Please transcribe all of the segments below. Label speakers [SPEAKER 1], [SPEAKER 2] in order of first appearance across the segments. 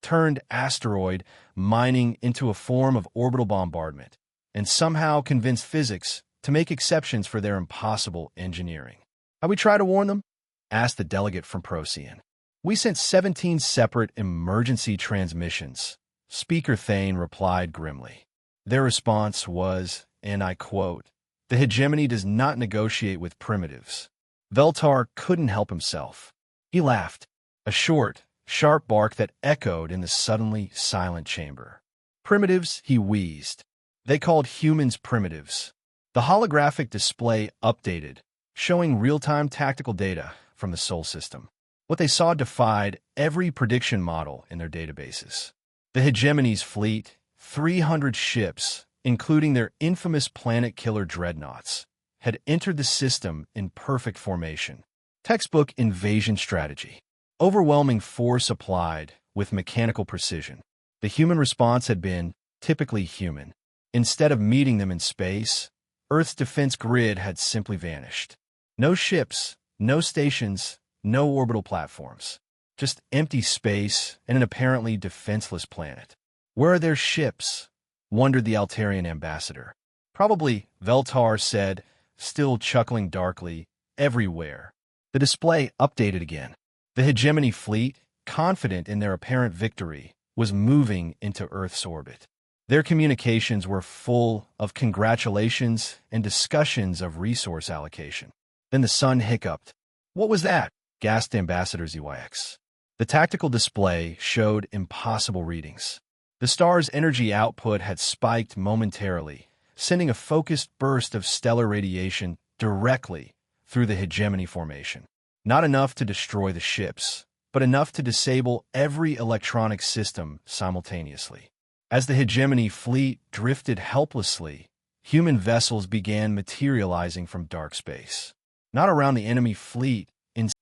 [SPEAKER 1] turned asteroid mining into a form of orbital bombardment, and somehow convinced physics to make exceptions for their impossible engineering. "Have we tried to warn them?" asked the delegate from Procyon. "We sent 17 separate emergency transmissions," Speaker Thane replied grimly. Their response was, and I quote, "The hegemony does not negotiate with primitives." Veltar couldn't help himself. He laughed, a short, sharp bark that echoed in the suddenly silent chamber. "Primitives," he wheezed. "They called humans primitives." The holographic display updated, showing real-time tactical data from the Sol system. What they saw defied every prediction model in their databases. The hegemony's fleet, 300 ships, including their infamous planet-killer dreadnoughts, had entered the system in perfect formation. Textbook invasion strategy. Overwhelming force applied with mechanical precision. The human response had been typically human. Instead of meeting them in space, Earth's defense grid had simply vanished. No ships, no stations, no orbital platforms. Just empty space and an apparently defenseless planet. "Where are their ships?" wondered the Altarian ambassador. "Probably," Veltar said, still chuckling darkly, "everywhere." The display updated again. The hegemony fleet, confident in their apparent victory, was moving into Earth's orbit. Their communications were full of congratulations and discussions of resource allocation. Then the sun hiccuped. "What was that?" gasped Ambassador ZYX. The tactical display showed impossible readings. The star's energy output had spiked momentarily, sending a focused burst of stellar radiation directly through the hegemony formation. Not enough to destroy the ships, but enough to disable every electronic system simultaneously. As the hegemony fleet drifted helplessly, human vessels began materializing from dark space. Not around the enemy fleet.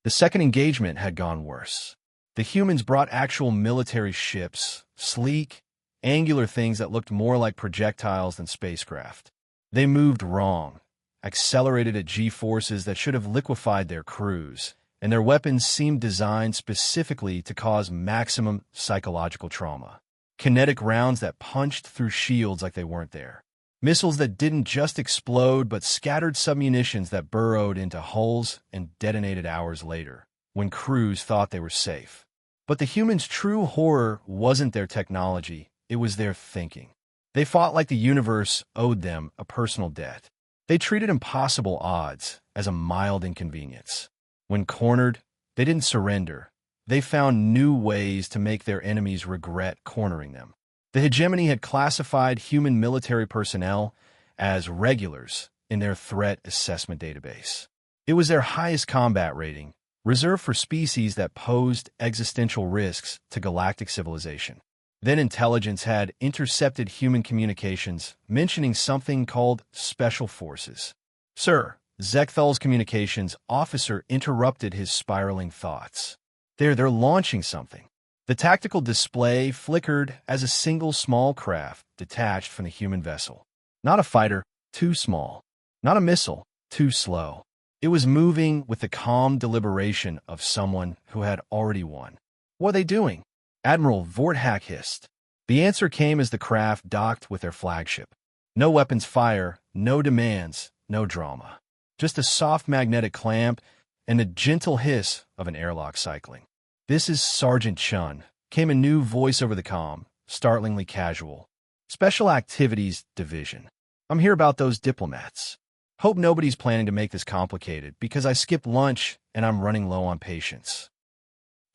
[SPEAKER 1] The second engagement had gone worse. The humans brought actual military ships, sleek, angular things that looked more like projectiles than spacecraft. They moved wrong, accelerated at G-forces that should have liquefied their crews, and their weapons seemed designed specifically to cause maximum psychological trauma. Kinetic rounds that punched through shields like they weren't there. Missiles that didn't just explode but scattered submunitions that burrowed into hulls and detonated hours later, when crews thought they were safe. But the humans' true horror wasn't their technology, it was their thinking. They fought like the universe owed them a personal debt. They treated impossible odds as a mild inconvenience. When cornered, they didn't surrender. They found new ways to make their enemies regret cornering them. The hegemony had classified human military personnel as regulars in their threat assessment database. It was their highest combat rating, reserved for species that posed existential risks to galactic civilization. Then intelligence had intercepted human communications, mentioning something called special forces. "Sir," Zekthal's communications officer interrupted his spiraling thoughts. They're launching something." The tactical display flickered as a single small craft detached from the human vessel. Not a fighter, too small. Not a missile, too slow. It was moving with the calm deliberation of someone who had already won. "What are they doing?" Admiral Vorthak hissed. The answer came as the craft docked with their flagship. No weapons fire, no demands, no drama. Just a soft magnetic clamp and the gentle hiss of an airlock cycling. "This is Sergeant Chun," came a new voice over the comm, startlingly casual. "Special Activities Division. I'm here about those diplomats. Hope nobody's planning to make this complicated because I skipped lunch and I'm running low on patience."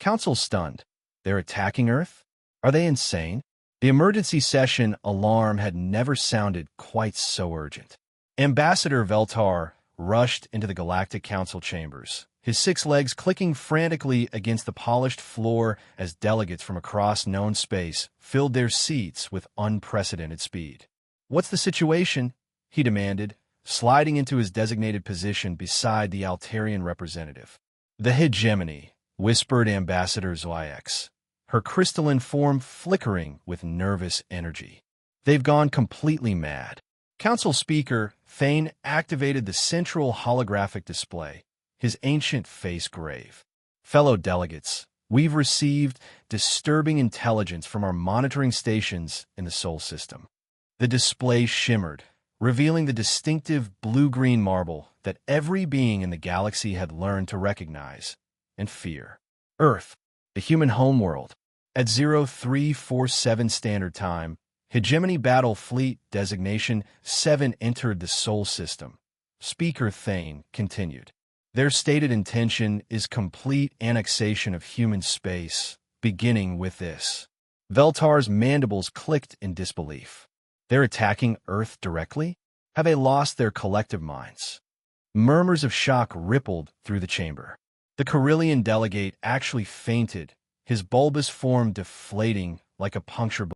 [SPEAKER 1] Council's stunned. They're attacking Earth? Are they insane? The emergency session alarm had never sounded quite so urgent. Ambassador Veltar rushed into the Galactic Council chambers, his 6 legs clicking frantically against the polished floor as delegates from across known space filled their seats with unprecedented speed. "What's the situation?" he demanded, sliding into his designated position beside the Altarian representative. "The hegemony," whispered Ambassador ZYX, her crystalline form flickering with nervous energy. "They've gone completely mad." Council Speaker Thane activated the central holographic display, his ancient face grave. "Fellow delegates, We've received disturbing intelligence from our monitoring stations in the Sol system. The display shimmered, revealing the distinctive blue-green marble that every being in the galaxy had learned to recognize and fear. Earth, the human homeworld. At 0347 Standard Time, Hegemony Battle Fleet Designation 7 entered the Sol system. Speaker Thane continued. Their stated intention is complete annexation of human space, beginning with this. Veltar's mandibles clicked in disbelief. They're attacking Earth directly? Have they lost their collective minds? Murmurs of shock rippled through the chamber. The Carillion delegate actually fainted, his bulbous form deflating like a puncture balloon.